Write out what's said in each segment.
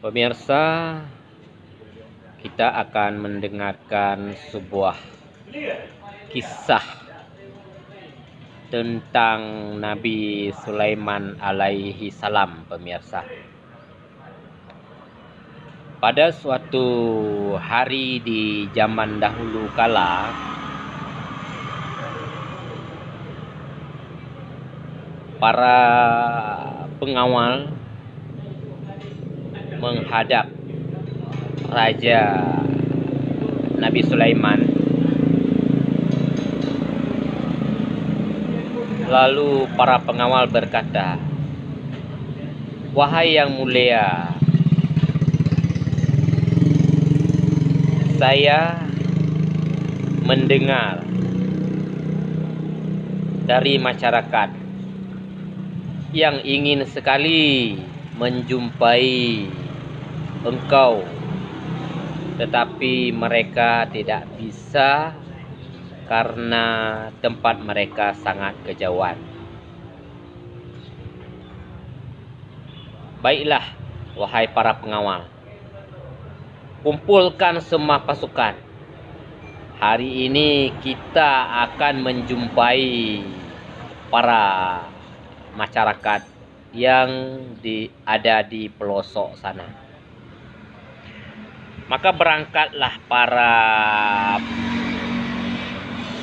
Pemirsa, kita akan mendengarkan sebuah kisah tentang Nabi Sulaiman alaihi salam, pemirsa. Pada suatu hari di zaman dahulu kala, para pengawal menghadap Raja Nabi Sulaiman. Lalu para pengawal berkata, "Wahai yang mulia, saya mendengar dari masyarakat yang ingin sekali menjumpai engkau, tetapi mereka tidak bisa karena tempat mereka sangat kejauhan. Baiklah, wahai para pengawal, kumpulkan semua pasukan. Hari ini kita akan menjumpai para masyarakat yang ada di pelosok sana." Maka berangkatlah para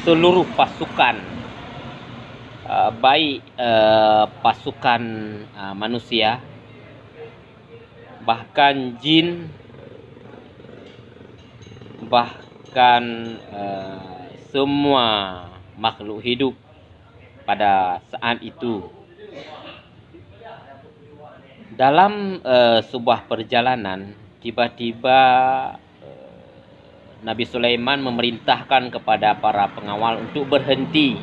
seluruh pasukan, baik pasukan manusia, bahkan jin, bahkan semua makhluk hidup pada saat itu. Dalam sebuah perjalanan, tiba-tiba Nabi Sulaiman memerintahkan kepada para pengawal untuk berhenti.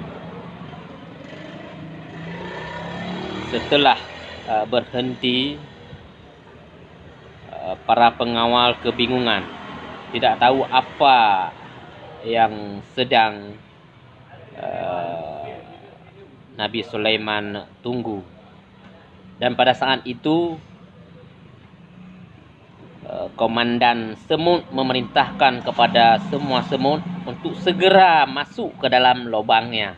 Setelah berhenti, para pengawal kebingungan, tidak tahu apa yang sedang Nabi Sulaiman tunggu. Dan pada saat itu komandan semut memerintahkan kepada semua semut untuk segera masuk ke dalam lubangnya,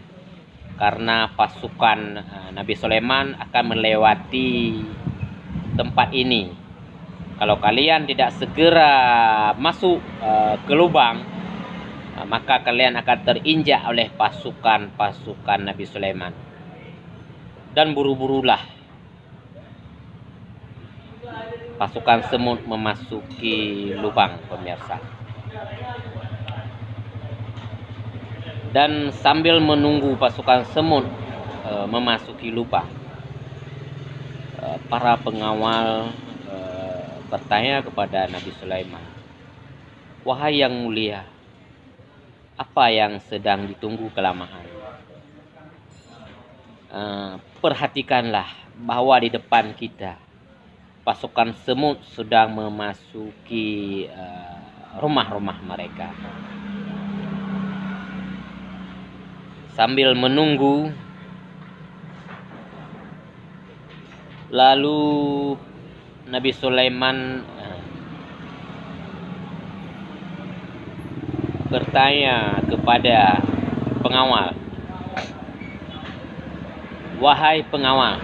karena pasukan Nabi Sulaiman akan melewati tempat ini. Kalau kalian tidak segera masuk ke lubang, maka kalian akan terinjak oleh pasukan Nabi Sulaiman. Dan buru-burulah pasukan semut memasuki lubang, pemirsa. Dan sambil menunggu pasukan semut memasuki lubang, para pengawal bertanya kepada Nabi Sulaiman, "Wahai yang mulia, apa yang sedang ditunggu kelamaan? Perhatikanlah bahwa di depan kita pasukan semut sedang memasuki rumah-rumah mereka." Sambil menunggu, lalu Nabi Sulaiman bertanya kepada pengawal, "Wahai pengawal,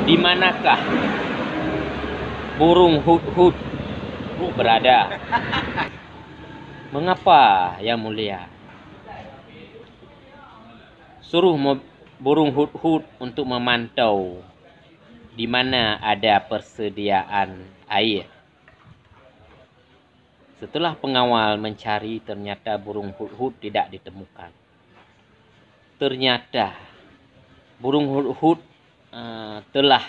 di manakah burung hudhud berada?" "Mengapa, yang mulia?" "Suruh burung hudhud untuk memantau di mana ada persediaan air." Setelah pengawal mencari, ternyata burung hudhud tidak ditemukan. Ternyata burung hudhud telah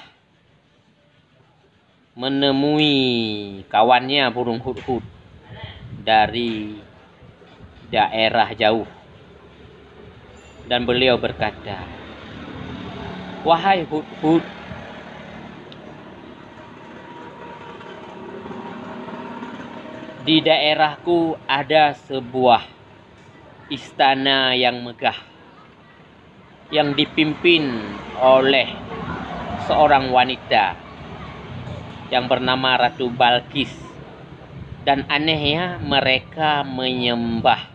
menemui kawannya burung hudhud dari daerah jauh, dan beliau berkata, "Wahai hudhud, di daerahku ada sebuah istana yang megah yang dipimpin oleh seorang wanita yang bernama Ratu Balkis. Dan anehnya mereka menyembah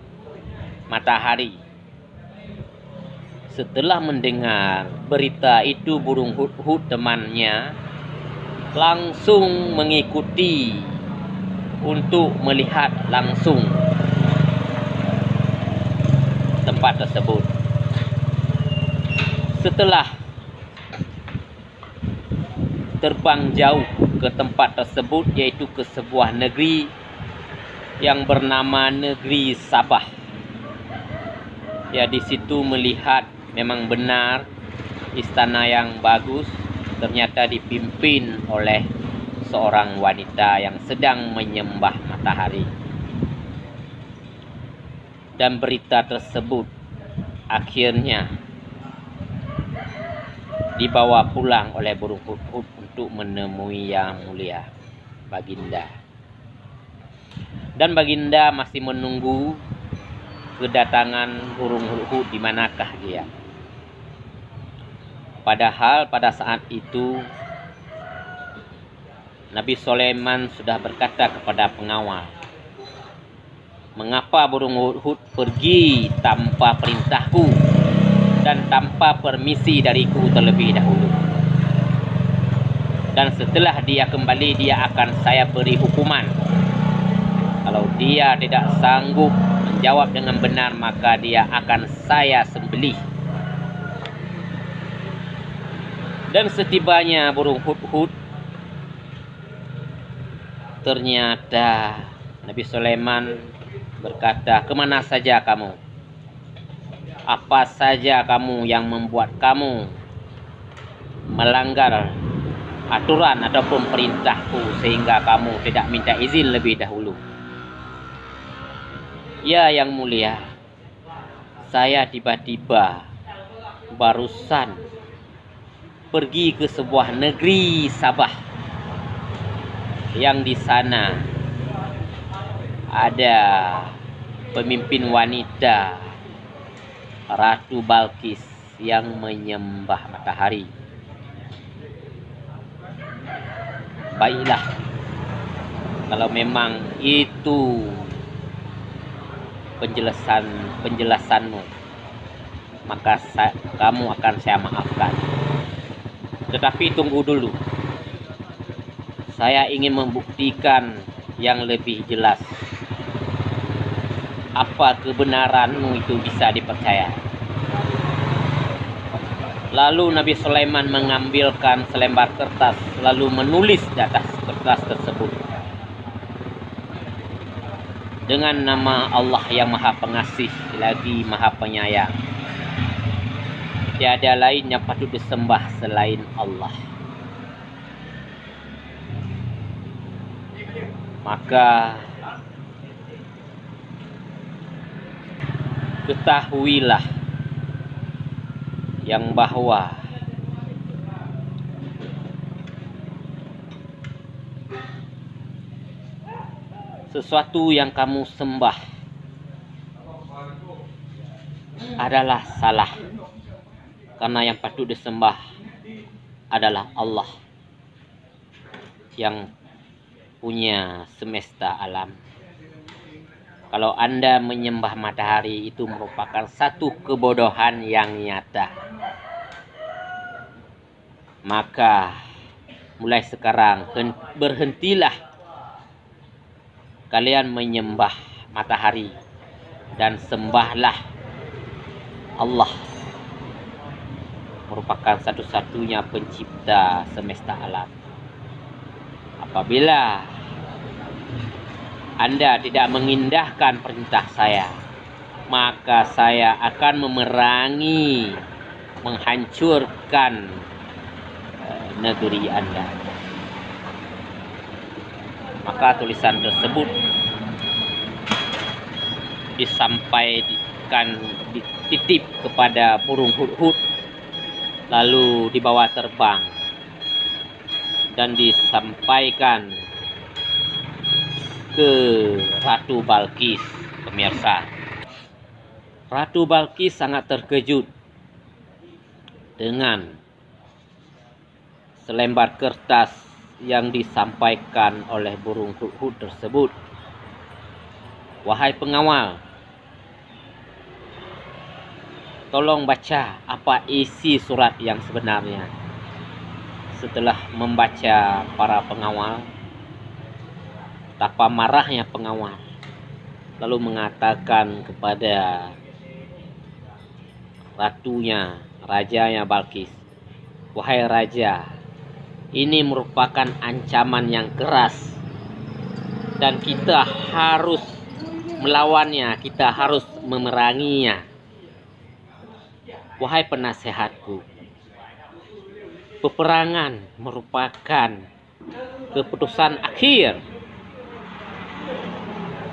matahari. Setelah mendengar berita itu, burung hut-hut temannya langsung mengikuti untuk melihat langsung tempat tersebut. Setelah terbang jauh ke tempat tersebut, yaitu ke sebuah negeri yang bernama negeri Sabah. Ya, di situ melihat memang benar istana yang bagus ternyata dipimpin oleh seorang wanita yang sedang menyembah matahari. Dan berita tersebut akhirnya dibawa pulang oleh burung hut-hut untuk menemui Yang Mulia Baginda. Dan Baginda masih menunggu kedatangan burung hut-hut di manakah dia. Padahal pada saat itu Nabi Sulaiman sudah berkata kepada pengawal, "Mengapa burung hut-hut pergi tanpa perintahku dan tanpa permisi dariku terlebih dahulu? Dan setelah dia kembali, dia akan saya beri hukuman. Kalau dia tidak sanggup menjawab dengan benar, maka dia akan saya sembelih." Dan setibanya burung hut-hut, ternyata Nabi Sulaiman berkata, "Kemana saja kamu? Apa saja kamu yang membuat kamu melanggar aturan ataupun perintahku sehingga kamu tidak minta izin lebih dahulu?" "Ya, Yang Mulia, saya tiba-tiba barusan pergi ke sebuah negeri Sabah yang di sana ada pemimpin wanita Ratu Balkis yang menyembah matahari." "Baiklah, kalau memang itu penjelasanmu, maka kamu akan saya maafkan. Tetapi tunggu dulu. Saya ingin membuktikan yang lebih jelas. Apa kebenaranmu itu bisa dipercaya?" Lalu Nabi Sulaiman mengambilkan selembar kertas, lalu menulis di atas kertas tersebut, "Dengan nama Allah yang Maha Pengasih lagi Maha Penyayang, tiada lain yang patut disembah selain Allah. Maka ketahuilah yang bahwa sesuatu yang kamu sembah adalah salah, karena yang patut disembah adalah Allah yang punya semesta alam. Kalau Anda menyembah matahari, itu merupakan satu kebodohan yang nyata. Maka mulai sekarang berhentilah kalian menyembah matahari dan sembahlah Allah, merupakan satu-satunya pencipta semesta alam. Apabila Anda tidak mengindahkan perintah saya, maka saya akan memerangi, menghancurkan negeri Anda." Maka tulisan tersebut disampaikan, dititip kepada burung hut-hut, lalu dibawa terbang dan disampaikan ke Ratu Balkis. Pemirsa, Ratu Balkis sangat terkejut dengan selembar kertas yang disampaikan oleh burung hudhud tersebut. Wahai pengawal, tolong baca apa isi surat yang sebenarnya. Setelah membaca para pengawal, betapa marahnya pengawal, lalu mengatakan kepada ratunya, rajanya Balqis, wahai raja, ini merupakan ancaman yang keras dan kita harus melawannya, kita harus memeranginya. Wahai penasehatku, peperangan merupakan keputusan akhir.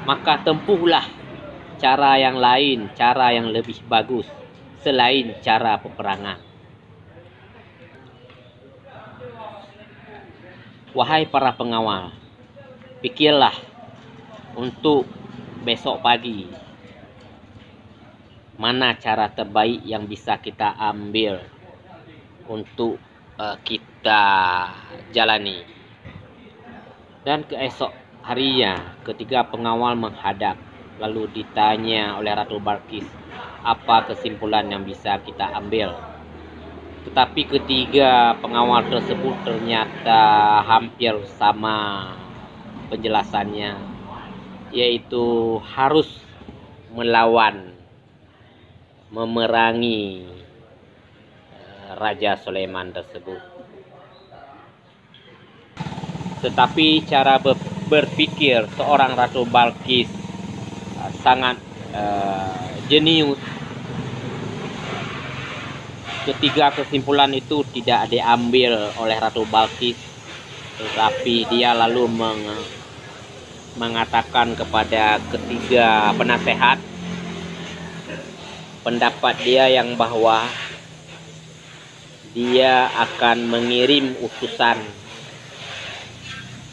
Maka tempuhlah cara yang lain, cara yang lebih bagus selain cara peperangan. Wahai para pengawal, pikirlah untuk besok pagi mana cara terbaik yang bisa kita ambil untuk kita jalani. Dan keesok harinya ketika pengawal menghadap, lalu ditanya oleh Ratu Balqis apa kesimpulan yang bisa kita ambil. Tetapi ketiga pengawal tersebut ternyata hampir sama penjelasannya, yaitu harus melawan, memerangi Raja Sulaiman tersebut. Tetapi cara berpikir seorang Ratu Balqis sangat jenius. Ketiga kesimpulan itu tidak diambil oleh Ratu Balqis, tetapi dia lalu mengatakan kepada ketiga penasehat pendapat dia yang bahwa dia akan mengirim utusan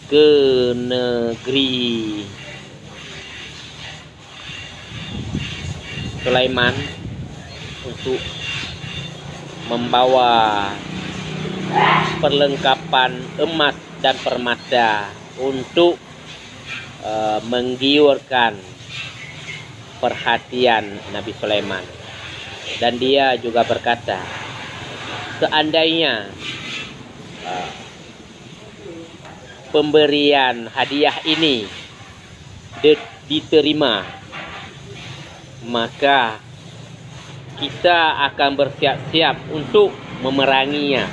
ke negeri Sulaiman untuk membawa perlengkapan emas dan permata untuk menggiurkan perhatian Nabi Sulaiman. Dan dia juga berkata, seandainya pemberian hadiah ini diterima, maka kita akan bersiap-siap untuk memeranginya.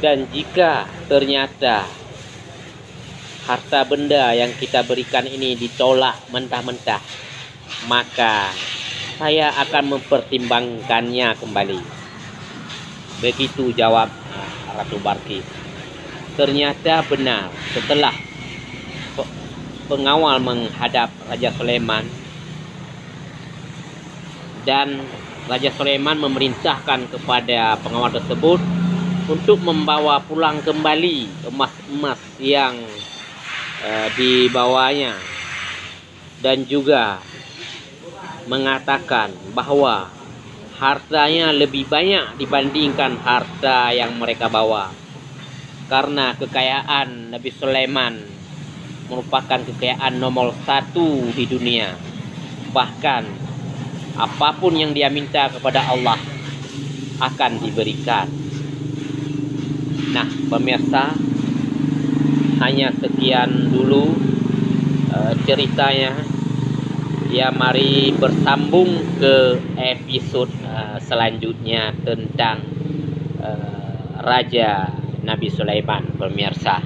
Dan jika ternyata harta benda yang kita berikan ini ditolak mentah-mentah, maka saya akan mempertimbangkannya kembali. Begitu jawab Ratu Balqis. Ternyata benar, setelah pengawal menghadap Raja Sulaiman, dan Raja Sulaiman memerintahkan kepada pengawal tersebut untuk membawa pulang kembali emas-emas yang dibawanya, dan juga mengatakan bahwa hartanya lebih banyak dibandingkan harta yang mereka bawa, karena kekayaan Nabi Sulaiman merupakan kekayaan nomor 1 di dunia. Bahkan apapun yang dia minta kepada Allah akan diberikan. Nah, pemirsa, hanya sekian dulu ceritanya. Ya, mari bersambung ke episode selanjutnya tentang Raja Nabi Sulaiman, pemirsa.